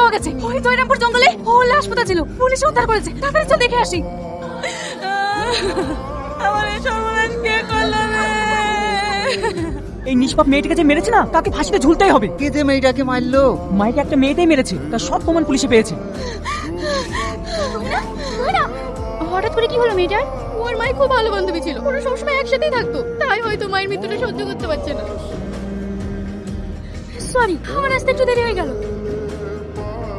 পাওয়া গেছে। ওই জয়রামপুর জঙ্গলে ওর লাশ পোতা ছিল, পুলিশ উদ্ধার করেছে। তাড়াতাড়ি চল দেখে আসি। আমার এই সর্বনাশ কে করলো রে? এই নিষ্পাপ মেয়েটাকে যে মেরেছে না, তাকে ফাঁসিতে ঝুলতেই হবে। কে যে মেয়েটাকে মারলো? মাইকে একটা মেয়েটাই মেরেছে, তার সব প্রমাণ পুলিশে পেয়েছে। হঠাৎ করে কি হলো মেয়েটার? ওর মায়ের খুব ভালো বান্ধবী ছিল, ওরা সবসময় একসাথেই থাকতো, তাই হয়তো মায়ের মৃত্যুটা সহ্য করতে পারছে না। সরি, আমার আসতে একটু দেরি হয়ে গেল।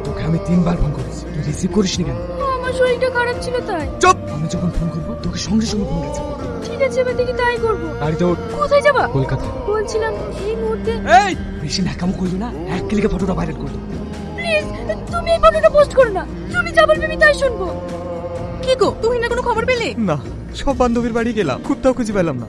তোকে আমি 3 বার ফোন করেছি, তুই রিসিভ করিসনি কেন? আমার শরীরটা খারাপ ছিল তাই। চুপ! আমি যখন ফোন করবো তোকে সঙ্গে সঙ্গে ফোন গেছে। ঠিক আছে, এবার দেখি তাই করবো। গাড়িতে ওঠ। কোথায় যাবা? কলকাতা। বলছিলাম এই মুহূর্তে। এই বেশি ন্যাকামো করলি না, এক ক্লিকে ফটোটা ভাইরাল করলো। প্লিজ তুমি এই ফটোটা পোস্ট করো না, তুমি যা বলবে আমি তাই শুনবো। কি গো, তুমি না কোনো খবর পেলে? না, সব বান্ধবীর বাড়ি গেলাম, খুঁজতেও খুঁজে পেলাম না।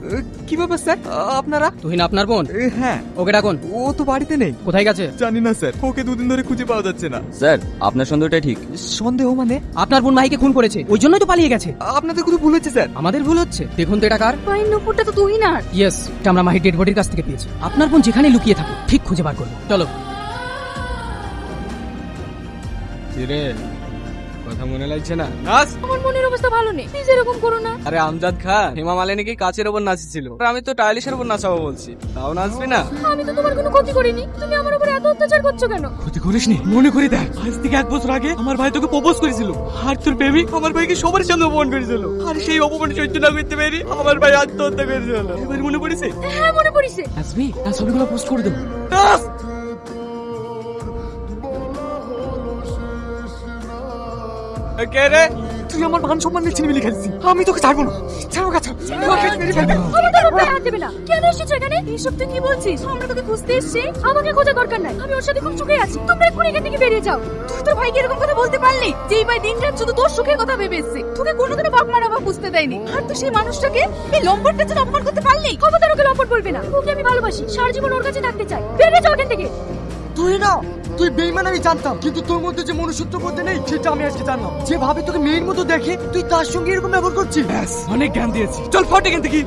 কি ব্যাপার স্যার, আপনারা? তুহিন আপনার বোন? হ্যাঁ। ওকে ডাকুন। ও তো বাড়িতে নেই। কোথায় গেছে? জানি না স্যার, ওকে 2 দিন ধরে খুঁজে পাওয়া যাচ্ছে না। স্যার আপনার সন্দেহটা ঠিক। সন্দেহ মানে? আপনার বোন মাহিকে খুন করেছে, ওই জন্যই তো পালিয়ে গেছে। আপনাদের কোনো ভুল হচ্ছে স্যার। আমাদের ভুল হচ্ছে? দেখুন তো এটা কার। মায়ের নুপুরটা তো তুই না। ইয়েস, এটা আমরা মাহির ডেড বডির কাছ থেকে পেয়েছি। আপনার বোন যেখানে লুকিয়ে থাকুক ঠিক খুঁজে বার করবো। চলো। রে কথা মনে লাগছে না? আমার মনের অবস্থা ভালো নেই, প্লিজ এরকম করো না। আরে আমজাদ খান, হেমা মালিনী কি কাচের ওপর নাচছিল? আর আমি তো টাইলিশের ওপর নাচাবো বলছি, তাও নাচবি না? আমি তো তোমার কোনো ক্ষতি করিনি, তুমি আমার উপর এত অত্যাচার করছো কেন? ক্ষতি করিসনি? মনে করে দেখ, আজ থেকে 1 বছর আগে আমার ভাই তোকে প্রপোজ করেছিল, আর তোর প্রেমিক আমার ভাইকে সবার সামনে অপমান করেছিল। আর সেই অপমান সহ্য না করতে পেরে আমার ভাই আত্মহত্যা করেছিল। এবার মনে পড়েছে? হ্যাঁ মনে পড়িছে। আসবি আর ছবিগুলো পোস্ট করে দেবো। কে রে? তুই আমার মান সম্মান নিয়ে চিনি মিলি খেলছিস, আমি তোকে ছাড়বো না। ছাড়ো কাছে আমাদের উপরে হাত দেবে না। কেন এসেছো এখানে? এইসব তুই কি বলছিস? আমরা তোকে খুঁজতে এসেছি, আমাকে খোঁজা দরকার নাই। আমি ওর সাথে খুব সুখে আছি, তোমরা এক্ষুনি এখান থেকে বেরিয়ে যাও। তুই তোর ভাইকে এরকম কথা বলতে পারলি? যে এই ভাই দিন রাত শুধু তোর সুখের কথা ভেবে এসছে, তোকে কোনোদিনও বাপ মারা বা বুঝতে দেয়নি। আর তুই সেই মানুষটাকে এই লম্পটটার জন্য অপমান করতে পারলি? খবরদার ওকে লম্পট বলবে না। ওকে আমি ভালোবাসি, সারা জীবন ওর কাছে থাকতে চাই। বেরিয়ে যাও এখান থেকে। তুই না, তুই বেঈমান আমি জানতাম, কিন্তু তোর মধ্যে যে মনুষ্যত্ব করতে নেই সেটা আমি আজকে জানলাম। যেভাবে তোকে মেয়ের মতো দেখে তুই তার সঙ্গে এরকম ব্যবহার করছিস। অনেক জ্ঞান দিয়েছি, চল ফট এখান থেকে।